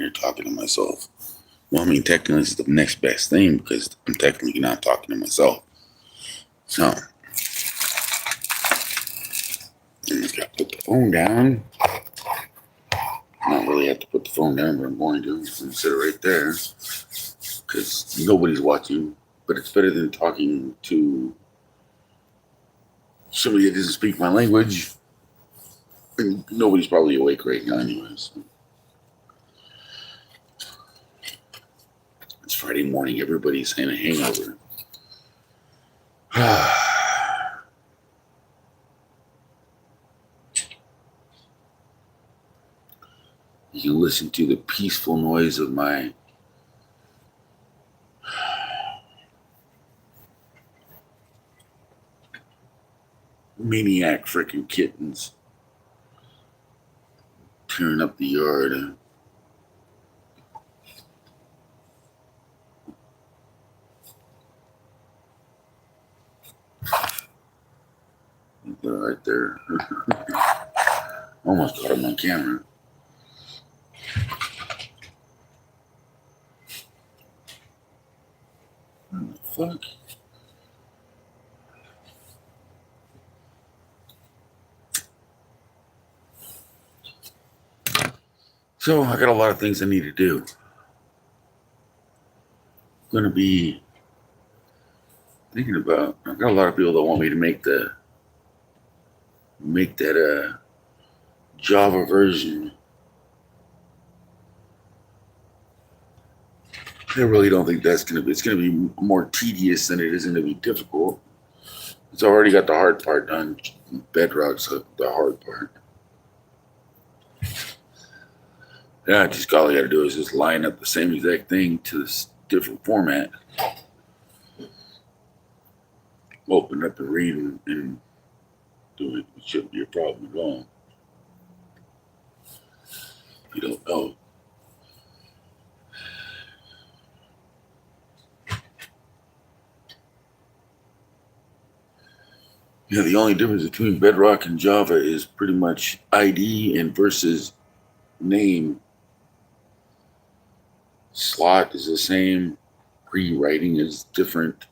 here talking to myself. Well, I mean, technically, it's the next best thing because I'm technically not talking to myself. So, I just got to put the phone down. Not really have to put the phone down, but I'm going to. I'm just going to sit right there because nobody's watching. But it's better than talking to somebody that doesn't speak my language. And nobody's probably awake right now, anyways. It's Friday morning. Everybody's having a hangover. You can listen to the peaceful noise of my maniac freaking kittens tearing up the yard. They're right there. Almost caught him on camera. What the fuck? So I got a lot of things I need to do. I'm gonna be thinking about. I got a lot of people that want me to make that Java version. I really don't think that's gonna be. It's gonna be more tedious than it is gonna be difficult. It's already got the hard part done. Bedrock's the hard part. Yeah, just all I got to do is just line up the same exact thing to this different format. Open up and read and do it. It shouldn't be a problem at all. If you don't know. Yeah, the only difference between Bedrock and Java is pretty much ID and versus name. Slot is the same. Pre-writing is different.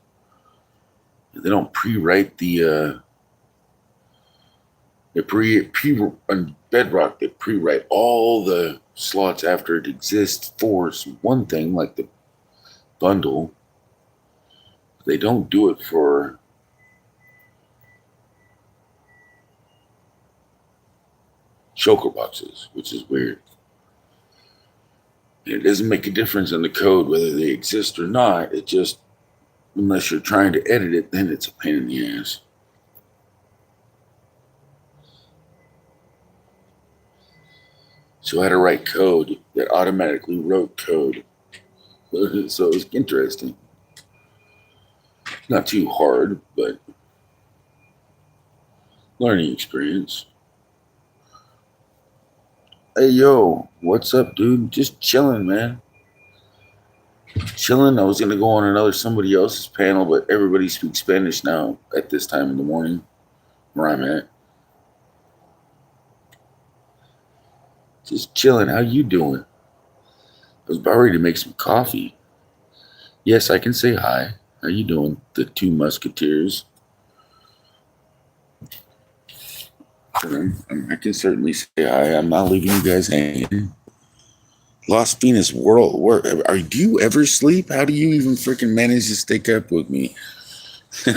They don't pre-write on Bedrock. They pre-write all the slots after it exists for one thing, like the bundle. They don't do it for choker boxes, which is weird. It doesn't make a difference in the code whether they exist or not. It just, unless you're trying to edit it, then it's a pain in the ass. So I had to write code that automatically wrote code. So it was interesting. Not too hard, but learning experience. Hey, yo, what's up, dude? Just chilling, man. Chilling. I was going to go on somebody else's panel, but everybody speaks Spanish now at this time in the morning where I'm at. Just chilling. How you doing? I was about ready to make some coffee. Yes, I can say hi. How you doing? The two musketeers. I can certainly say hi. I'm not leaving you guys hanging. Lost Venus World. Do you ever sleep? How do you even freaking manage to stay up with me?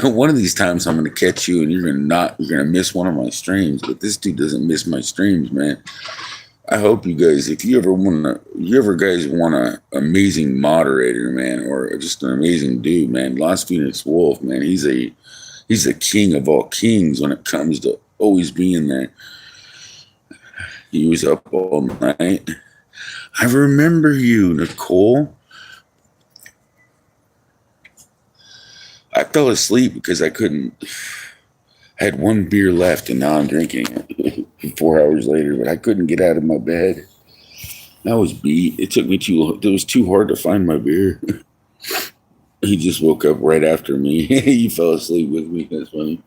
One of these times I'm gonna catch you and you're gonna miss one of my streams. But this dude doesn't miss my streams, man. I hope you guys, if you ever want an amazing moderator, man, or just an amazing dude, man, Lost Phoenix Wolf, man, he's a king of all kings when it comes to always being there. He was up all night. I remember you, Nicole. I fell asleep because I couldn't. I had one beer left and now I'm drinking it 4 hours later, but I couldn't get out of my bed. I was beat. It was too hard to find my beer. He just woke up right after me. He fell asleep with me. That's funny.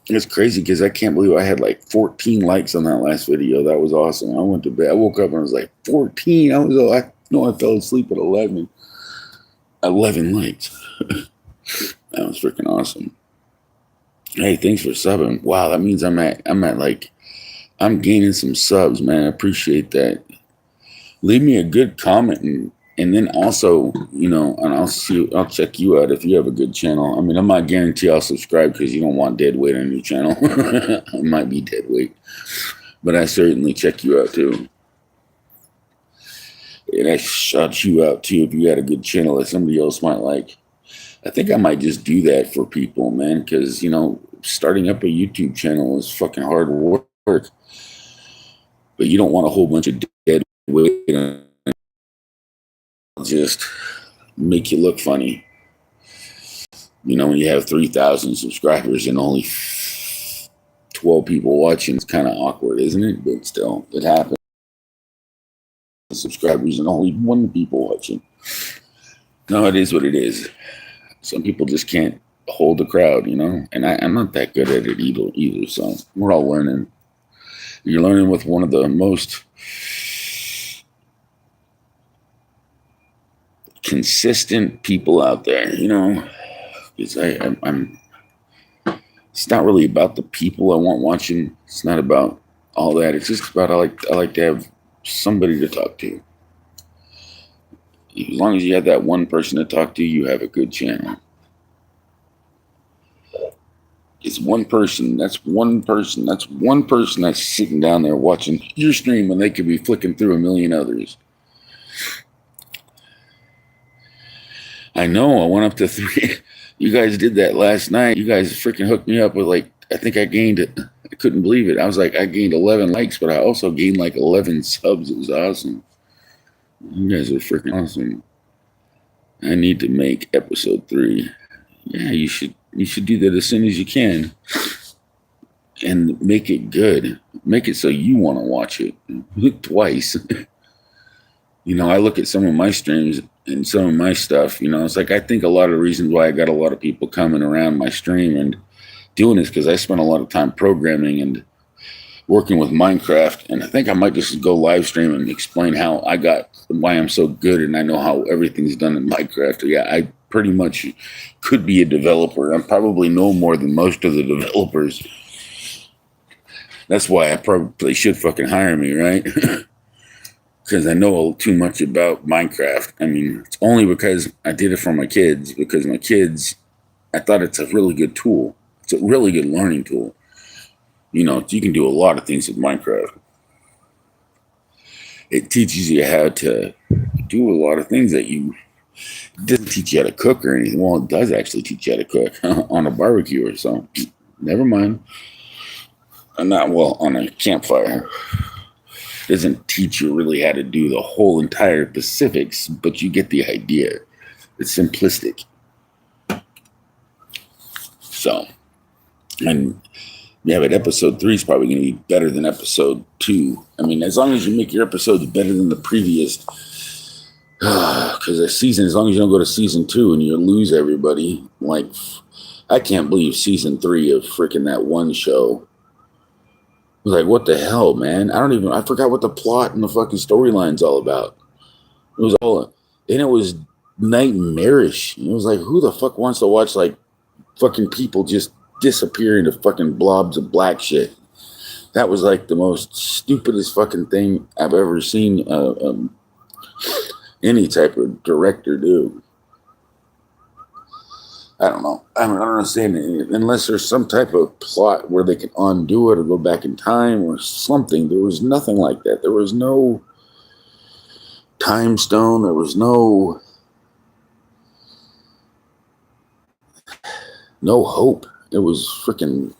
It's crazy because I can't believe I had like 14 likes on that last video. That was awesome. I went to bed. I woke up and I was like, 14. I fell asleep at 11. 11 likes. That was freaking awesome. Hey, thanks for subbing. Wow, that means I'm gaining some subs, man. I appreciate that. Leave me a good comment and then also, and I'll check you out if you have a good channel. I mean, I'm not guarantee I'll subscribe because you don't want dead weight on your channel. I might be dead weight, but I certainly check you out too. And I shout you out too if you had a good channel that somebody else might like. I think I might just do that for people, man, because, starting up a YouTube channel is fucking hard work. But you don't want a whole bunch of dead weight on just make you look funny. When you have 3,000 subscribers and only 12 people watching, it's kind of awkward, isn't it? But still, it happens. Subscribers and only 1 people watching. No, it is what it is. Some people just can't hold the crowd, and I'm not that good at it either. So we're all learning. You're learning with one of the most consistent people out there, because I'm it's not really about the people I want watching. It's not about all that. It's just about I like to have somebody to talk to. As long as you have that one person to talk to, you have a good channel. It's one person. That's one person. That's one person that's sitting down there watching your stream when they could be flicking through a million others. I know. I went up to 3. You guys did that last night. You guys freaking hooked me up with I think I gained it. I couldn't believe it. I was like, I gained 11 likes, but I also gained 11 subs. It was awesome. You guys are freaking awesome. I need to make episode 3. Yeah, you should do that as soon as you can. And make it good. Make it so you want to watch it. Look twice. I look at some of my streams and some of my stuff, it's I think a lot of the reasons why I got a lot of people coming around my stream and doing this because I spent a lot of time programming and working with Minecraft, and I think I might just go live stream and explain why I'm so good and I know how everything's done in Minecraft. Yeah, I pretty much could be a developer. I probably know more than most of the developers. That's why I probably should fucking hire me, right? Because I know too much about Minecraft. I mean, it's only because I did it for my kids, because my kids, I thought it's a really good tool. It's a really good learning tool. You can do a lot of things with Minecraft. It teaches you how to do a lot of things that it doesn't teach you how to cook or anything. Well, it does actually teach you how to cook on a barbecue or something. Never mind. On a campfire. It doesn't teach you really how to do the whole entire specifics, but you get the idea. It's simplistic. So, and yeah, but episode 3 is probably going to be better than episode 2. I mean, as long as you make your episodes better than the previous, because as long as you don't go to season 2 and you lose everybody, I can't believe season 3 of freaking that one show. I was like, what the hell, man? I forgot what the plot and the fucking storyline's all about. It was nightmarish. It was like, who the fuck wants to watch fucking people just disappear into fucking blobs of black shit? That was the most stupidest fucking thing I've ever seen any type of director do. I don't know. I don't understand it. Unless there's some type of plot where they can undo it or go back in time or something. There was nothing like that. There was no time stone. There was no hope. It was freaking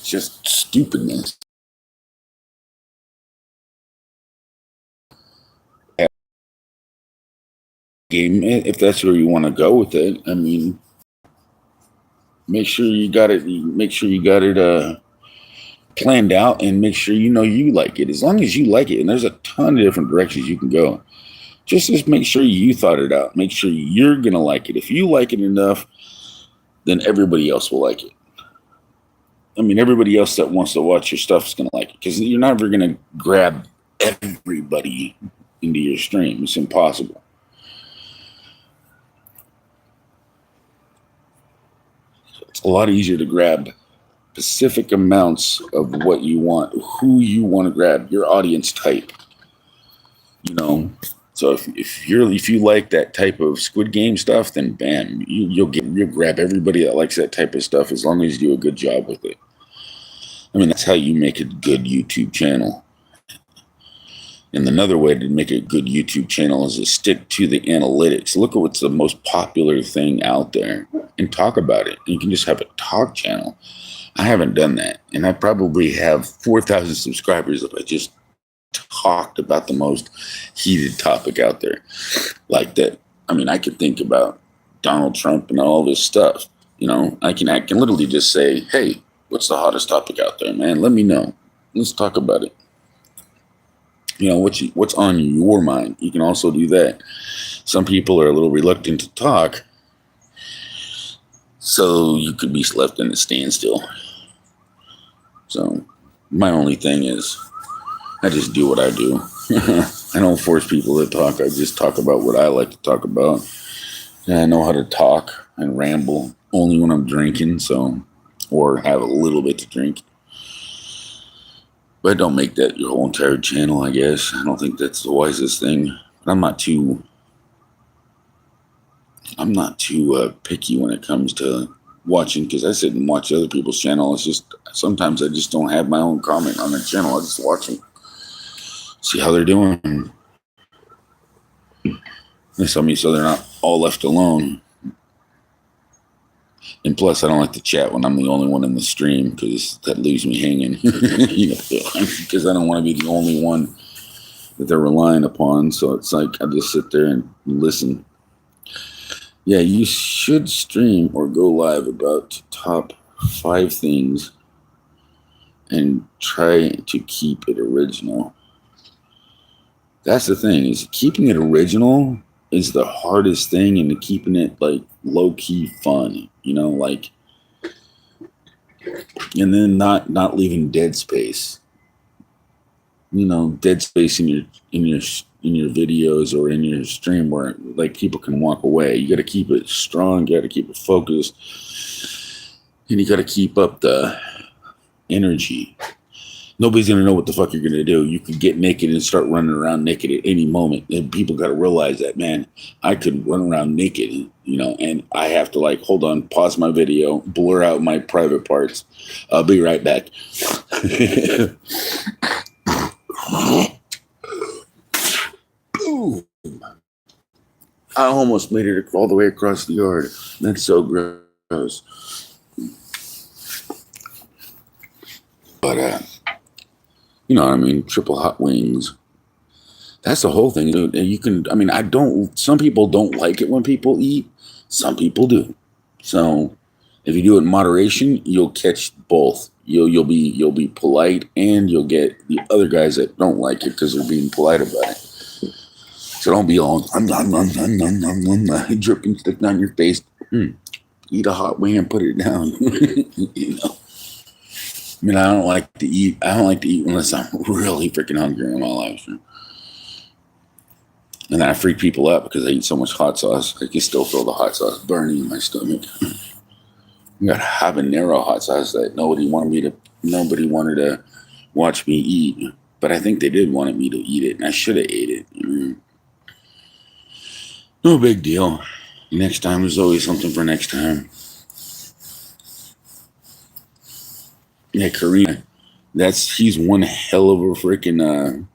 just stupidness. Game, if that's where you want to go with it. I mean, make sure you got it. Make sure you got it planned out, and make sure you like it. As long as you like it, and there's a ton of different directions you can go. Just make sure you thought it out. Make sure you're gonna like it. If you like it enough, then everybody else will like it. I mean, everybody else that wants to watch your stuff is going to like it, because you're never going to grab everybody into your stream. It's impossible. It's a lot easier to grab specific amounts of what you want, who you want to grab, your audience type. You know, so if you like that type of Squid Game stuff, then bam, you'll grab everybody that likes that type of stuff, as long as you do a good job with it. I mean, that's how you make a good YouTube channel. And another way to make a good YouTube channel is to stick to the analytics. Look at what's the most popular thing out there and talk about it. You can just have a talk channel. I haven't done that. And I probably have 4,000 subscribers if I just talked about the most heated topic out there. Like that. I mean, I could think about Donald Trump and all this stuff. You know, I can literally just say, hey, what's the hottest topic out there, man? Let me know. Let's talk about it. You know, what's on your mind. You can also do that. Some people are a little reluctant to talk, so you could be left in a standstill. So my only thing is I just do what I do. I don't force people to talk. I just talk about what I like to talk about. And I know how to talk and ramble only when I'm drinking, or have a little bit to drink. But don't make that your whole entire channel, I guess. I don't think that's the wisest thing. But I'm not too picky when it comes to watching, because I sit and watch other people's channels. It's just sometimes I just don't have my own comment on the channel. I just watch them, see how they're doing. So they're not all left alone. And plus, I don't like to chat when I'm the only one in the stream, because that leaves me hanging. Because I don't want to be the only one that they're relying upon. So it's like I just sit there and listen. Yeah, you should stream or go live about top 5 things and try to keep it original. That's the thing, is keeping it original is the hardest thing, and keeping it like low-key fun, you know, like, and then not leaving dead space. You know, dead space in your videos or in your stream where like people can walk away. You got to keep it strong. You got to keep it focused, and you got to keep up the energy. Nobody's gonna know what the fuck you're gonna do. You could get naked and start running around naked at any moment, and people got to realize that, man, I could run around naked, you know, and I have to like hold on, pause my video, blur out my private parts. I'll be right back. Ooh. I almost made it all the way across the yard. That's so gross. But you know what I mean? Triple hot wings. That's the whole thing, dude. You can, I mean, some people don't like it when people eat. Some people do. So if you do it in moderation, you'll catch both. You'll be polite, and you'll get the other guys that don't like it because they're being polite about it. So don't be all dripping, sticking on your face. Eat a hot wing and put it down. You know. I mean, I don't like to eat unless I'm really freaking hungry in my life. And then I freak people out because I eat so much hot sauce. I can still feel the hot sauce burning in my stomach. I got habanero hot sauce that nobody wanted to watch me eat. But I think they did want me to eat it, and I should have ate it. No big deal. Next time, there's always something for next time. Yeah, Karina, he's one hell of a freaking,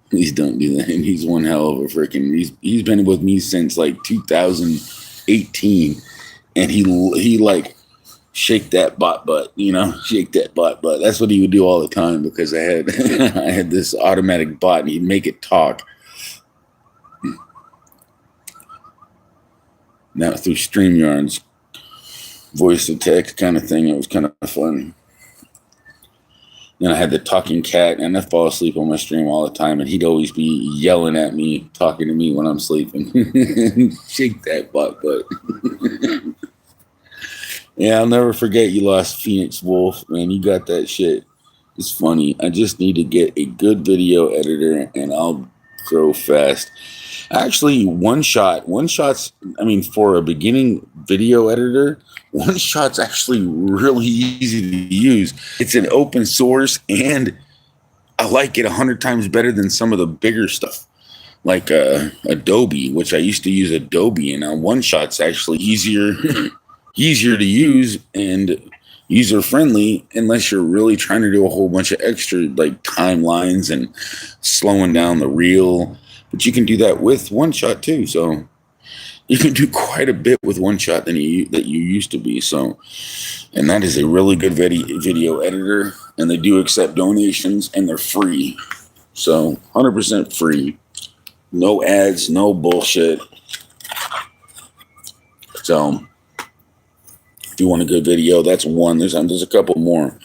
please don't do that. He's one hell of a freaking, he's been with me since like 2018, and he like, shake that bot butt, you know, shake that bot butt. That's what he would do all the time, because I had this automatic bot, and he'd make it talk. Now through StreamYard's voice to text kind of thing, it was kind of fun. Then I had the talking cat, and I fall asleep on my stream all the time, and he'd always be yelling at me, talking to me when I'm sleeping. Shake that butt. Yeah, I'll never forget you lost Phoenix Wolf, man. You got that shit. It's funny. I just need to get a good video editor and I'll grow fast. Actually, one shot's, I mean, for a beginning video editor, one shot's actually really easy to use. It's an open source and I like it 100 times better than some of the bigger stuff like Adobe, which I used to use Adobe, and now one shot's actually easier easier to use and user friendly unless you're really trying to do a whole bunch of extra like timelines and slowing down the reel. But you can do that with one shot too. So you can do quite a bit with one shot than you used to be. So, and that is a really good video editor, and they do accept donations and they're free. So 100% free. No ads, no bullshit. So if you want a good video, that's one. There's a couple more.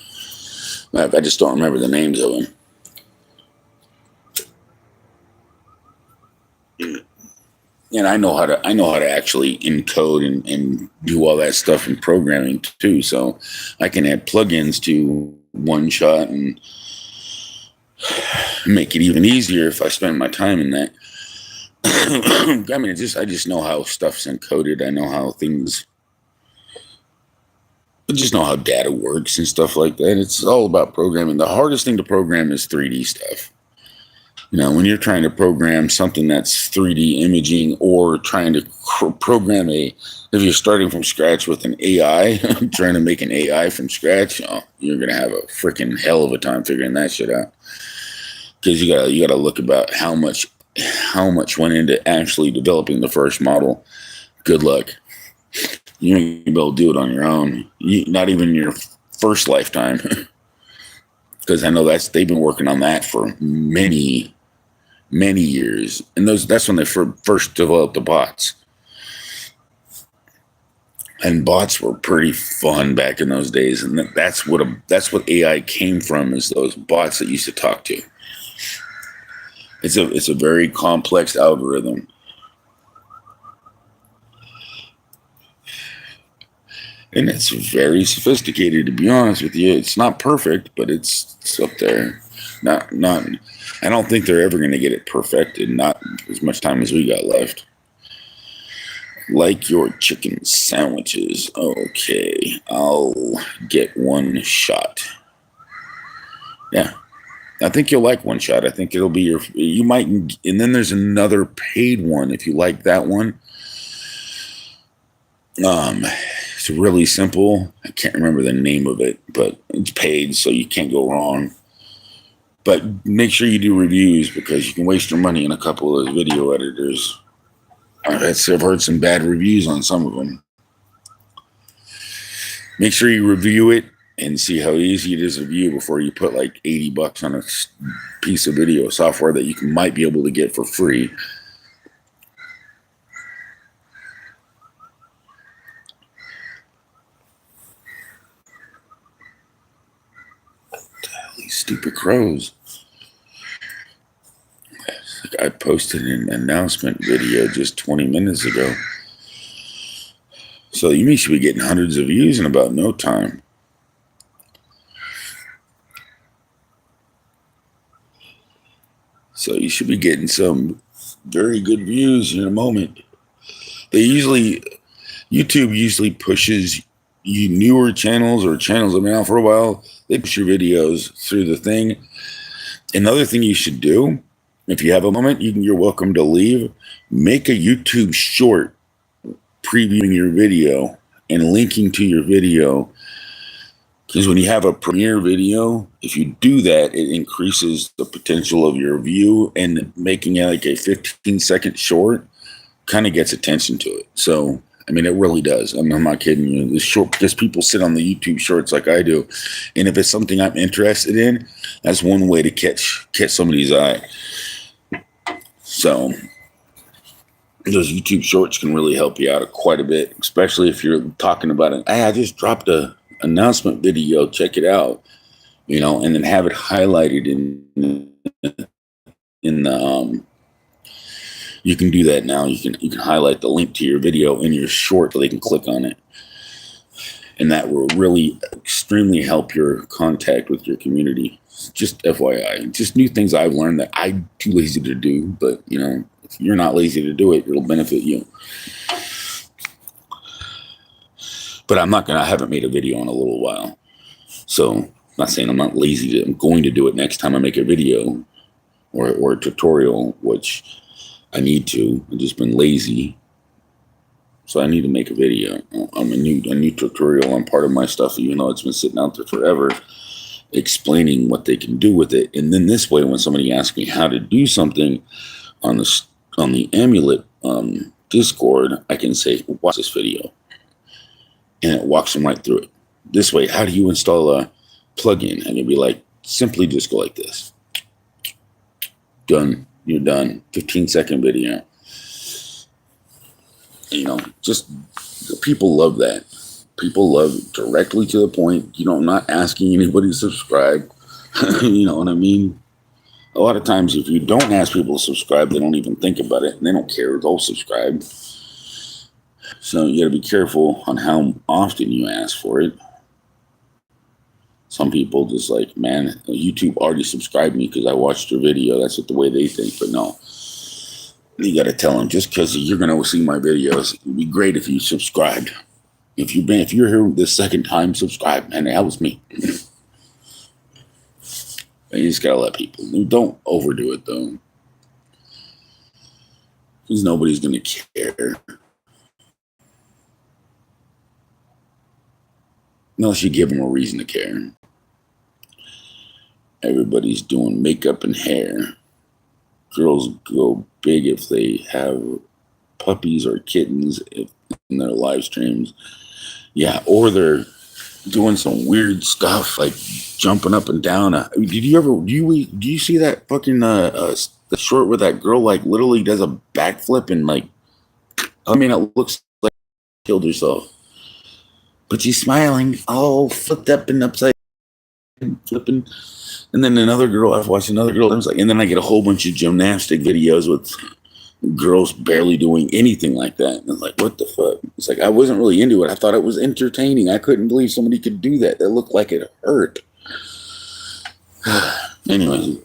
I just don't remember the names of them. And I know how to actually encode and do all that stuff in programming too. So I can add plugins to one shot and make it even easier if I spend my time in that. I mean, I just know how stuff's encoded. I know how I just know how data works and stuff like that. It's all about programming. The hardest thing to program is 3D stuff. You know, when you're trying to program something that's 3D imaging or trying to program if you're starting from scratch with an AI, trying to make an AI from scratch, you're going to have a freaking hell of a time figuring that shit out. Because you gotta look about how much went into actually developing the first model. Good luck. You ain't gonna be able to do it on your own. Not even your first lifetime. Because I know they've been working on that for many years, and that's when they first developed the bots. And bots were pretty fun back in those days, and that's what AI came from, is those bots that used to talk to. It's a very complex algorithm. And it's very sophisticated, to be honest with you. It's not perfect, but it's up there. Not. I don't think they're ever going to get it perfected. Not as much time as we got left. Like your chicken sandwiches. Okay, I'll get one shot. Yeah. I think you'll like one shot. I think it'll be you might, and then there's another paid one if you like that one. It's really simple. I can't remember the name of it, but it's paid, so you can't go wrong. But make sure you do reviews, because you can waste your money in a couple of those video editors. I've heard some bad reviews on some of them. Make sure you review it and see how easy it is to view before you put like $80 on a piece of video software that you might be able to get for free. These stupid crows. I posted an announcement video just 20 minutes ago. So you should be getting hundreds of views in about no time. So you should be getting some very good views in a moment. YouTube usually pushes you newer channels or channels that have been out for a while. They push your videos through the thing. Another thing you should do, if you have a moment, you're welcome to leave. Make a YouTube short previewing your video and linking to your video. Because when you have a Premiere video, if you do that, it increases the potential of your view, and making it like a 15-second short kind of gets attention to it. So, I mean, it really does. I'm not kidding you. Because people sit on the YouTube shorts like I do. And if it's something I'm interested in, that's one way to catch somebody's eye. So those YouTube shorts can really help you out quite a bit, especially if you're talking about it. Hey, I just dropped a announcement video, check it out, and then have it highlighted in the you can do that now. You can highlight the link to your video in your short so they can click on it. And that will really extremely help your contact with your community. Just FYI, just new things I've learned that I'm too lazy to do, but if you're not lazy to do it, it'll benefit you. But I haven't made a video in a little while. So I'm not saying I'm not lazy. I'm going to do it next time I make a video or a tutorial, which I need to. I've just been lazy. So I need to make a video. I'm a new tutorial on part of my stuff, even though it's been sitting out there forever, explaining what they can do with it. And then this way, when somebody asks me how to do something on the Amulet Discord, I can say, watch this video. And it walks them right through it. This way, how do you install a plugin? And it'd be like, simply just go like this. Done. You're done. 15-second video. Just people love that. People love directly to the point. Not asking anybody to subscribe. You know what I mean? A lot of times, if you don't ask people to subscribe, they don't even think about it. And they don't care. They'll subscribe. So you got to be careful on how often you ask for it. Some people just like, man, YouTube already subscribed me because I watched your video. That's what the way they think. But no, you got to tell them, just because you're going to see my videos, it'd be great if you subscribed. If you're here the second time, subscribe, man. It helps me. You just got to let people. Don't overdo it, though. Because nobody's going to care. Unless you give them a reason to care. Everybody's doing makeup and hair. Girls go big if they have puppies or kittens in their live streams. Yeah, or they're doing some weird stuff like jumping up and down. Do you see that fucking the short where that girl like literally does a backflip and it looks like she killed herself. But she's smiling, all flipped up and upside flipping. And then I've watched another girl, and then I get a whole bunch of gymnastic videos with girls barely doing anything like that. And I'm like, what the fuck? It's like, I wasn't really into it. I thought it was entertaining. I couldn't believe somebody could do that. That looked like it hurt. Anyway,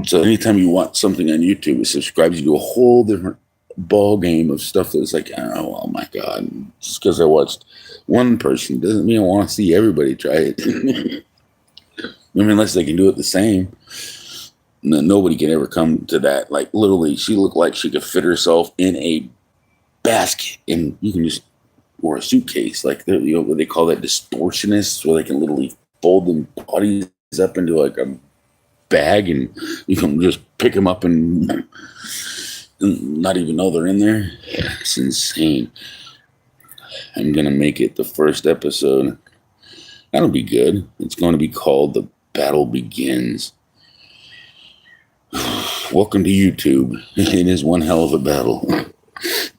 so anytime you want something on YouTube, it subscribes you to a whole different ball game of stuff that's like, oh my God. Just because I watched one person doesn't mean I want to see everybody try it. Unless they can do it the same. Nobody can ever come to that. Like, literally, she looked like she could fit herself in a basket, and you can just, or a suitcase. Like, what they call that, distortionists, where they can literally fold them bodies up into like a bag, and you can just pick them up and not even know they're in there. Yeah, it's insane. I'm gonna make it the first episode. That'll be good. It's going to be called The Battle Begins. Welcome to YouTube. It is one hell of a battle.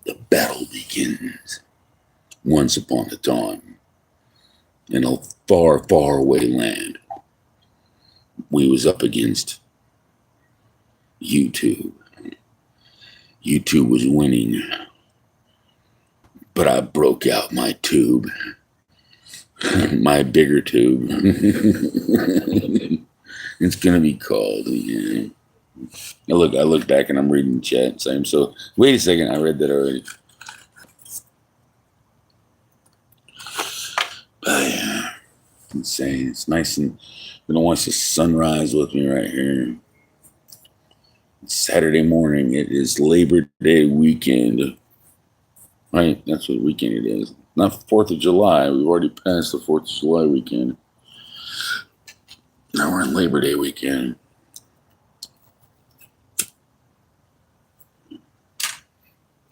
The battle begins. Once upon a time, in a far, far away land, we was up against YouTube. YouTube was winning, but I broke out my tube. My bigger tube. It's gonna be called. Yeah. I look back and I'm reading the chat. Same. So wait a second. I read that already. Yeah. Insane. It's nice and gonna watch the sunrise with me right here. It's Saturday morning. It is Labor Day weekend. Right. That's what weekend it is. Not 4th of July. We've already passed the 4th of July weekend. Now we're in Labor Day weekend.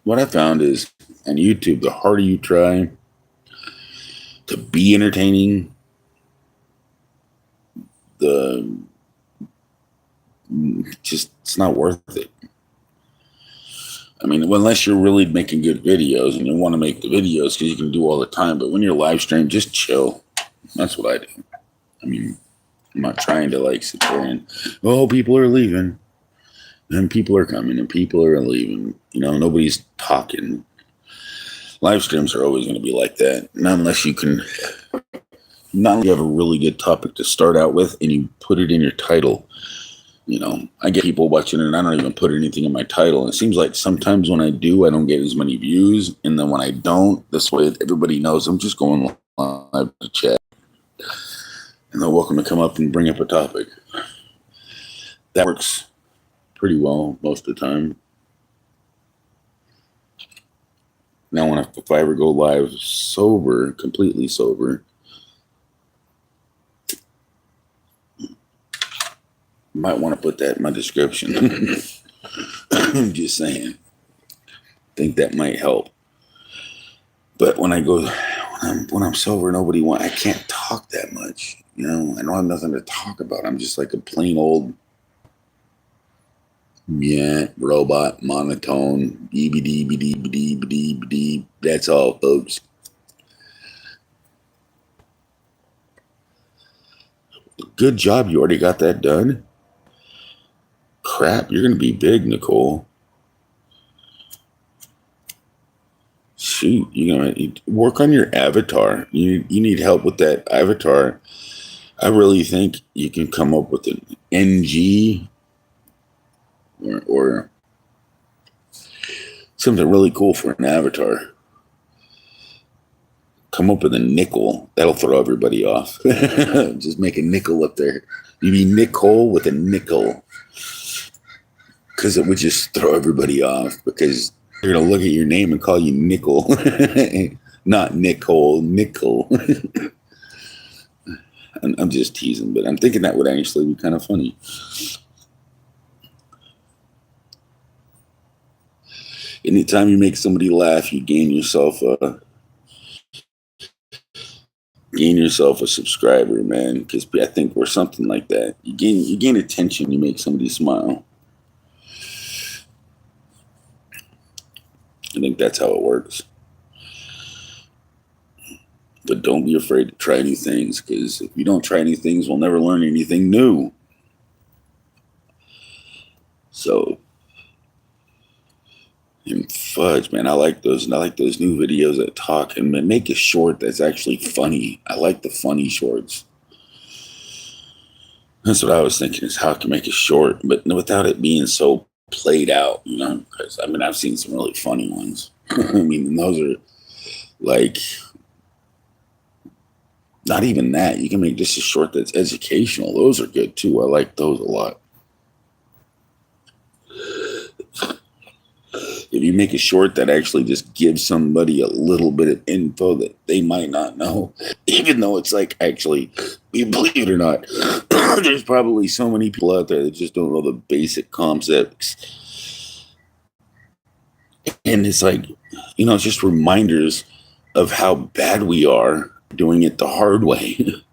What I found is on YouTube, the harder you try to be entertaining, it's not worth it. I mean, unless you're really making good videos and you want to make the videos because you can do all the time. But when you're live stream, just chill. That's what I do. I mean, I'm not trying to like sit there and, oh, people are leaving and people are coming and people are leaving. Nobody's talking. Live streams are always going to be like that. Not unless you can, not unless you have a really good topic to start out with and you put it in your title. You know, I get people watching it and I don't even put anything in my title. And it seems like sometimes when I do, I don't get as many views. And then when I don't, this way everybody knows I'm just going live to chat. And they're welcome to come up and bring up a topic. That works pretty well most of the time. Now, if I ever go live sober, completely sober, might want to put that in my description. I'm just saying. Think that might help. But when I go, when I'm sober, I can't talk that much. You know, I don't have nothing to talk about. I'm just like a plain old robot, monotone, beep. That's all, folks. Good job. You already got that done. Crap, you're going to be big, Nicole. Shoot, you're going to work on your avatar. You need help with that avatar. I really think you can come up with an NG or something really cool for an avatar. Come up with a nickel. That'll throw everybody off. Just make a nickel up there. You be Nicole with a nickel. Because it would just throw everybody off. Because they're going to look at your name and call you Nickel. Not Nicole, Nickel. I'm just teasing, but I'm thinking that would actually be kind of funny. Anytime you make somebody laugh, you gain yourself a subscriber, man. Because I think we're something like that. You gain attention. You make somebody smile. I think that's how it works. But don't be afraid to try new things, because if you don't try new things, we'll never learn anything new. So, and fudge, man, I like those new videos that talk and make a short that's actually funny. I like the funny shorts. That's what I was thinking, is how I can make a short, but without it being so played out, you know, because I've seen some really funny ones. I mean, and those are like, not even that. You can make just a short that's educational. Those are good too. I like those a lot. If you make a short that actually just gives somebody a little bit of info that they might not know, even though it's like, actually, believe it or not, there's probably so many people out there that just don't know the basic concepts. And it's like, you know, it's just reminders of how bad we are doing it the hard way.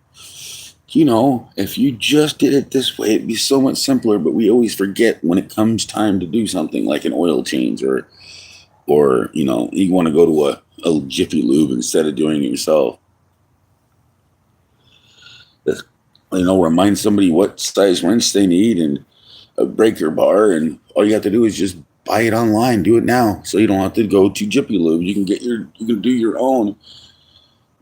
You know, if you just did it this way, it'd be so much simpler, but we always forget when it comes time to do something like an oil change or you know, you want to go to a Jiffy Lube instead of doing it yourself. You know, remind somebody what size wrench they need and a breaker bar, and all you have to do is just buy it online. Do it now, so you don't have to go to Jiffy Lube. You can do your own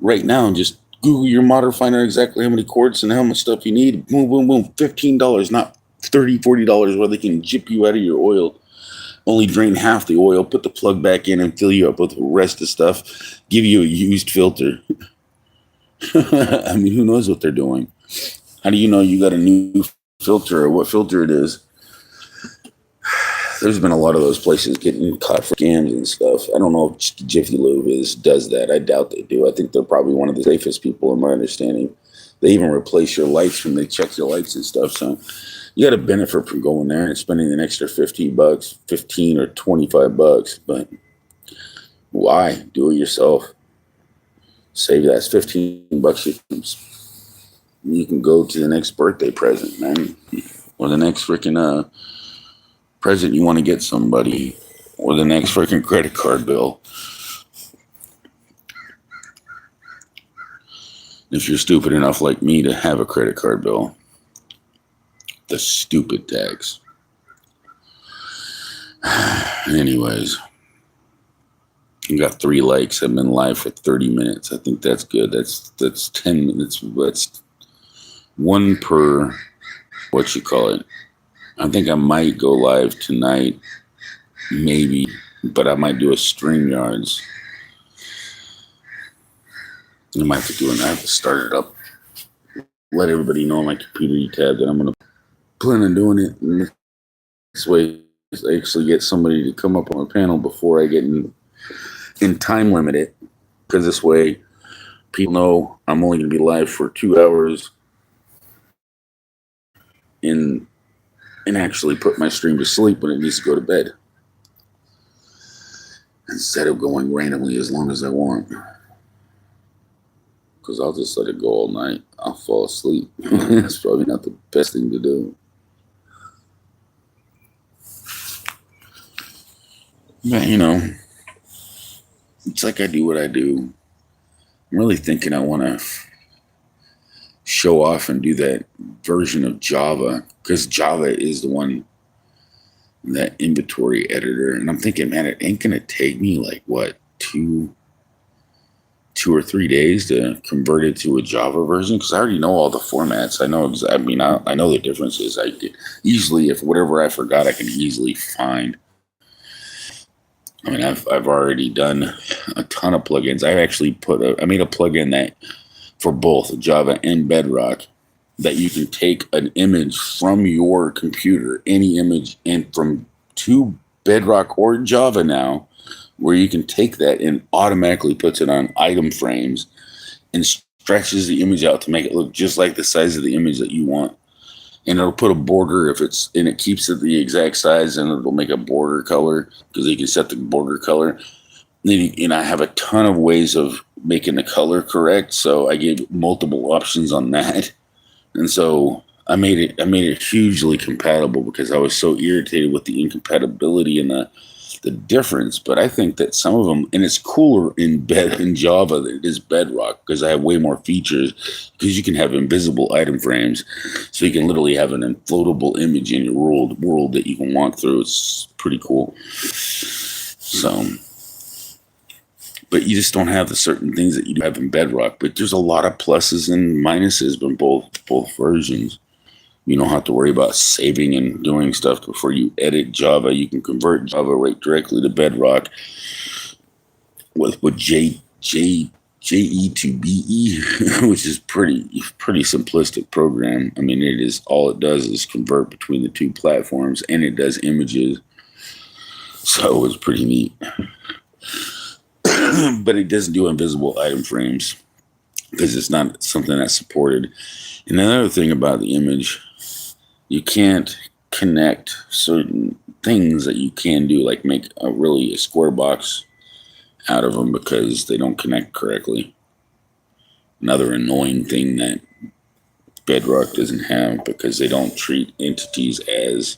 right now and just Google your model, find out exactly how many quarts and how much stuff you need. Boom, boom, boom. $15, not $30, $40, where they can jip you out of your oil. Only drain half the oil, put the plug back in, and fill you up with the rest of stuff. Give you a used filter. I mean, who knows what they're doing? How do you know you got a new filter or what filter it is? There's been a lot of those places getting caught for scams and stuff. I don't know if Jiffy Lube does that. I doubt they do. I think they're probably one of the safest people, in my understanding. They even replace your lights when they check your lights and stuff. So you got to benefit from going there and spending an extra $15 or $25. But why? Do it yourself. Save that $15. You can go to the next birthday present, man, or the next freaking present you want to get somebody, or the next freaking credit card bill. If you're stupid enough like me to have a credit card bill. The stupid tax. Anyways. I got 3 likes. I'm in live for 30 minutes. I think that's good. That's 10 minutes. That's one per, what you call it. I think I might go live tonight, maybe, but I might do a StreamYards. I might have to do it. I have to start it up. Let everybody know on my computer tab that I'm going to plan on doing it. And this way, I actually get somebody to come up on a panel before I get in time limited. Because this way, people know I'm only going to be live for 2 hours and actually put my stream to sleep when it needs to go to bed. Instead of going randomly as long as I want. Because I'll just let it go all night. I'll fall asleep. That's probably not the best thing to do. But, you know, it's like I do what I do. I'm really thinking I want to show off and do that version of Java. Because Java is the one, that inventory editor. And I'm thinking, man, it ain't going to take me like, what, two or 3 days to convert it to a Java version, because I already know all the formats. I know I know the differences. I could easily, if whatever I forgot, I can easily find. I mean, I've already done a ton of plugins. I actually I made a plugin that for both Java and Bedrock, that you can take an image from your computer, any image, and to Bedrock or Java now, where you can take that and automatically puts it on item frames and stretches the image out to make it look just like the size of the image that you want. And it'll put a border and it keeps it the exact size, and it'll make a border color because you can set the border color. And I have a ton of ways of making the color correct. So I gave multiple options on that. And so I made it hugely compatible because I was so irritated with the incompatibility and the difference. But I think that some of them, and it's cooler in Java than it is Bedrock, because I have way more features, because you can have invisible item frames, so you can literally have an inflatable image in your world that you can walk through. It's pretty cool. So, but you just don't have the certain things that you have in Bedrock. But there's a lot of pluses and minuses in both versions. You don't have to worry about saving and doing stuff before you edit Java. You can convert Java right directly to Bedrock with JE to BE, which is pretty simplistic program. I mean, all it does is convert between the two platforms, and it does images. So it's pretty neat. But it doesn't do invisible item frames because it's not something that's supported. And another thing about the image, you can't connect certain things that you can do, like make a square box out of them, because they don't connect correctly. Another annoying thing that Bedrock doesn't have, because they don't treat entities as,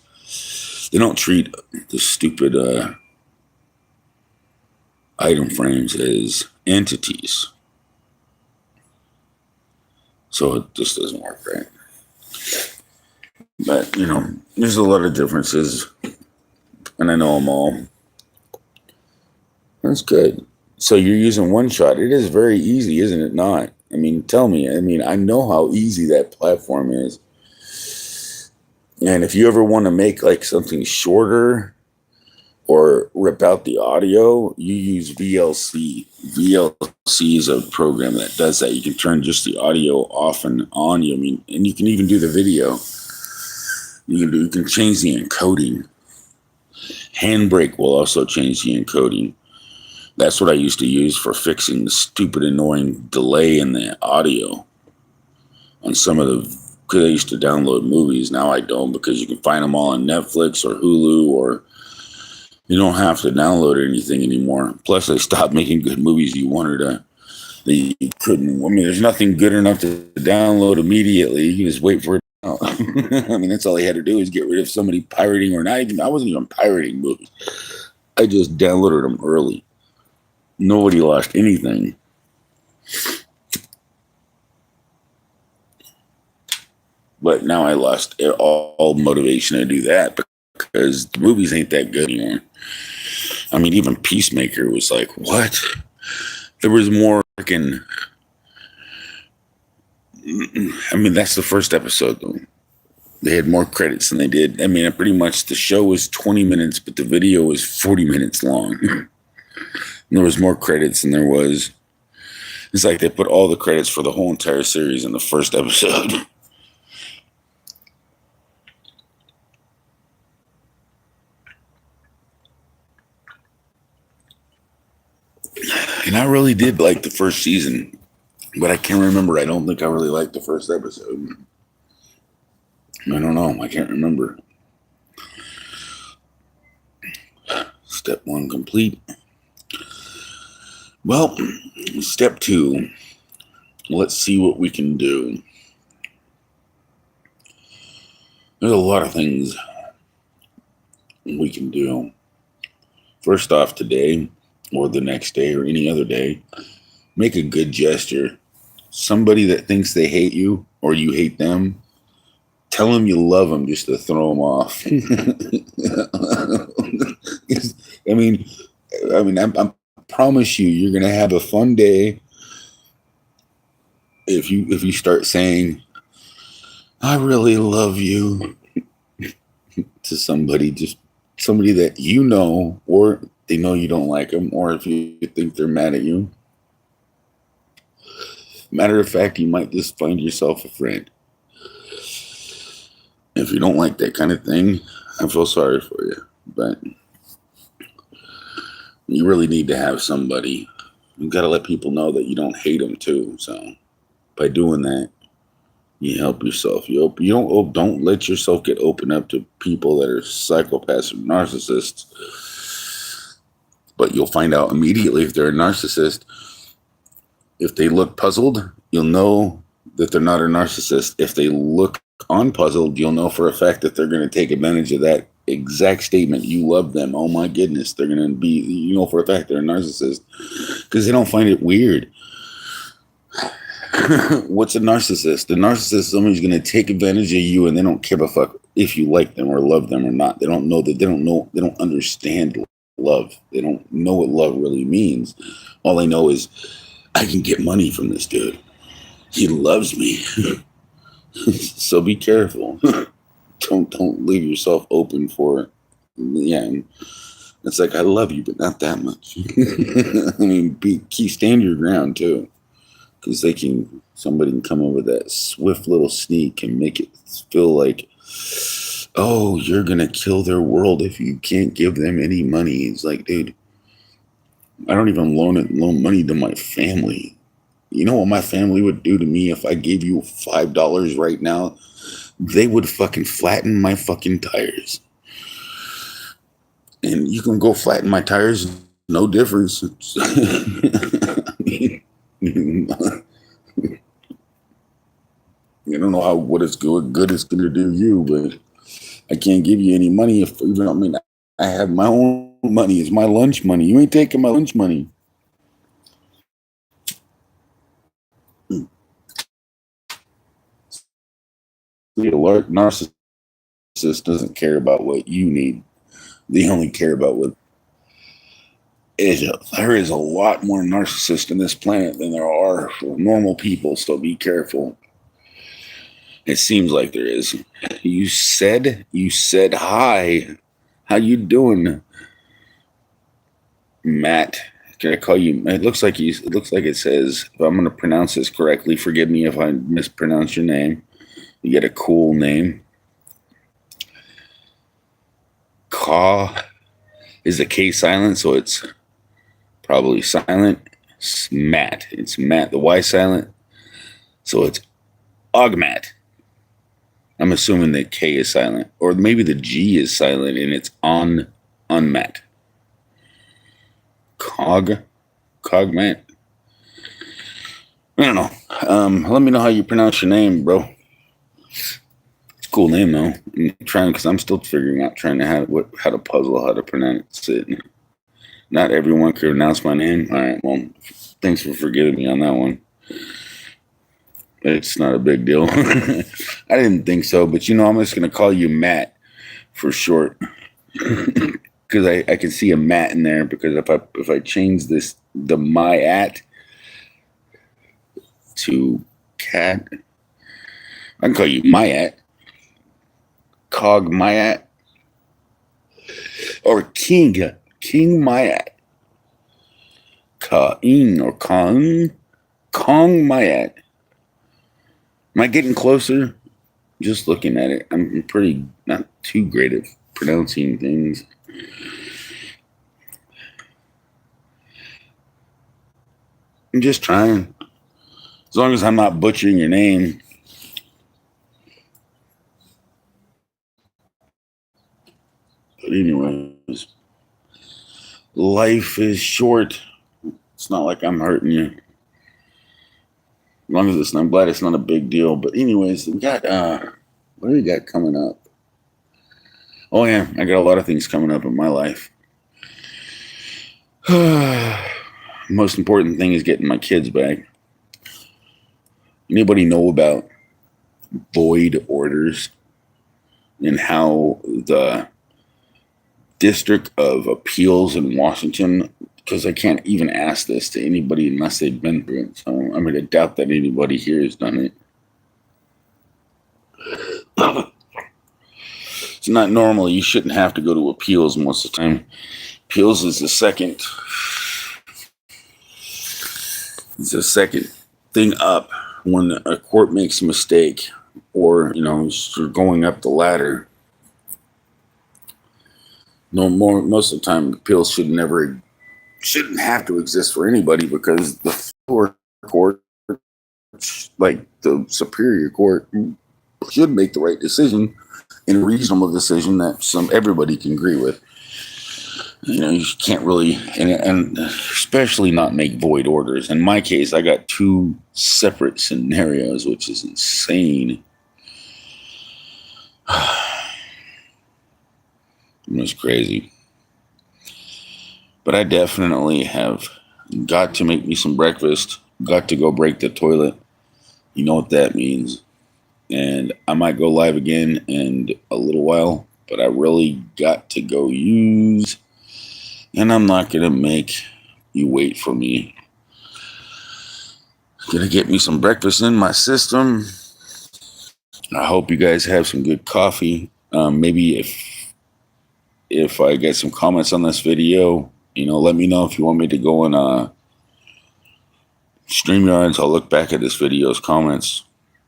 they don't treat the stupid item frames as entities. So it just doesn't work right. But, you know, there's a lot of differences, and I know them all. That's good. So you're using OneShot. It is very easy, isn't it not? I mean, tell me. I mean, I know how easy that platform is. And if you ever want to make like something shorter or rip out the audio, you use VLC. VLC is a program that does that. You can turn just the audio off and on. I mean, and you can even do the video. You can change the encoding. Handbrake will also change the encoding. That's what I used to use for fixing the stupid annoying delay in the audio on some of the, because I used to download movies. Now I don't, because you can find them all on Netflix or Hulu, or you don't have to download anything anymore. Plus, they stopped making good movies you couldn't. I mean, there's nothing good enough to download immediately. You can just wait for it. I mean, that's all they had to do is get rid of somebody pirating, or not even, I wasn't even pirating movies. I just downloaded them early. Nobody lost anything. But now I lost all motivation to do that, because the movies ain't that good anymore. I mean, even Peacemaker was like, what? There was more freaking. I mean, that's the first episode, though. They had more credits than they did. I mean, pretty much the show was 20 minutes, but the video was 40 minutes long. And there was more credits than there was. It's like they put all the credits for the whole entire series in the first episode. And I really did like the first season, but I can't remember. I don't think I really liked the first episode. I don't know. I can't remember. Step 1 complete. Well, step 2. Let's see what we can do. There's a lot of things we can do. First off, today or the next day or any other day, make a good gesture. Somebody that thinks they hate you or you hate them, tell them you love them just to throw them off. I promise you, you're gonna have a fun day if you start saying, "I really love you," to somebody, just somebody that you know, or they know you don't like them, or if you think they're mad at you. Matter of fact, you might just find yourself a friend. If you don't like that kind of thing, I feel sorry for you, but you really need to have somebody. You got to let people know that you don't hate them too. So by doing that, you help yourself. You don't let yourself get open up to people that are psychopaths or narcissists. But you'll find out immediately if they're a narcissist. If they look puzzled, you'll know that they're not a narcissist. If they look unpuzzled, you'll know for a fact that they're going to take advantage of that exact statement. You love them. Oh my goodness. They're going to be, you know for a fact they're a narcissist because they don't find it weird. What's a narcissist? The narcissist is somebody who's going to take advantage of you and they don't give a fuck if you like them or love them or not. They don't know that, they don't understand love. They don't know what love really means. All they know is, I can get money from this dude. He loves me. So be careful. Don't leave yourself open for it. Yeah. It's like, I love you, but not that much. I mean, stand your ground too. Because somebody can come over that swift little sneak and make it feel like, oh, you're going to kill their world if you can't give them any money. It's like, dude, I don't even loan money to my family. You know what my family would do to me if I gave you $5 right now? They would fucking flatten my fucking tires. And you can go flatten my tires, no difference. I mean, you don't know what it's good it's going to do you, but I can't give you any money I have my own money. It's my lunch money. You ain't taking my lunch money. The alert narcissist doesn't care about what you need. They only care about what there is a lot more narcissists in this planet than there are normal people, so be careful. It seems like there is. You said hi. How you doing, Matt? Can I call you? It looks like it says, if I'm going to pronounce this correctly, forgive me if I mispronounce your name. You get a cool name. Ka is the K silent, so it's probably silent. It's Matt. It's Matt. The Y silent, so it's Augmat. I'm assuming the K is silent, or maybe the G is silent and it's unmat. Cogmat. I don't know. Let me know how you pronounce your name, bro. It's a cool name though. I'm still figuring out how to pronounce it. Not everyone can pronounce my name. All right, well, thanks for forgiving me on that one. It's not a big deal. I didn't think so, but I'm just going to call you Matt for short. because I can see a mat in there, because if I change the my at to cat, I can call you my at, cog my at, or king my at, Ka-ing or Kong my at. Am I getting closer? Just looking at it, I'm pretty not too great at pronouncing things. I'm just trying. As long as I'm not butchering your name. But anyways, life is short. It's not like I'm hurting you. As long as I'm glad it's not a big deal. But anyways, we got what do we got coming up? Oh yeah, I got a lot of things coming up in my life. Most important thing is getting my kids back. Anybody know about void orders and how the District of Appeals in Washington, because I can't even ask this to anybody unless they've been through it, so I'm going to doubt that anybody here has done it. It's not normal. You shouldn't have to go to appeals most of the time. Appeals is the second thing up when a court makes a mistake, or you're going up the ladder. Most of the time, appeals shouldn't have to exist for anybody, because the lower court, like the superior court, should make the right decision, and a reasonable decision that everybody can agree with. You can't really, and especially not make void orders. In my case, I got 2 separate scenarios, which is insane. It was crazy. But I definitely have got to make me some breakfast, got to go break the toilet. You know what that means. And I might go live again in a little while, but I really got to go use. And I'm not going to make you wait for me. Gonna get me some breakfast in my system. I hope you guys have some good coffee. Maybe if I get some comments on this video, let me know if you want me to go on StreamYards. I'll look back at this video's comments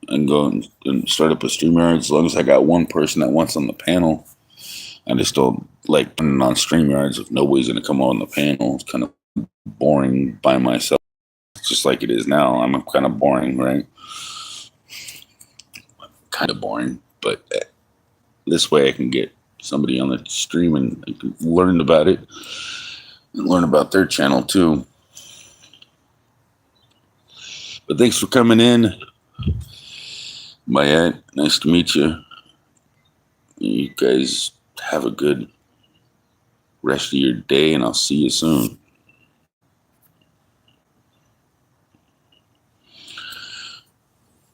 and go and start up a StreamYard. As long as I got one person that wants on the panel. I just don't like putting on StreamYards if nobody's going to come on the panel. It's kind of boring by myself. It's just like it is now. I'm kind of boring, right? Kind of boring, but this way I can get somebody on the stream and learn about it and learn about their channel too. But thanks for coming in. Mayat, nice to meet you. You guys have a good rest of your day, and I'll see you soon.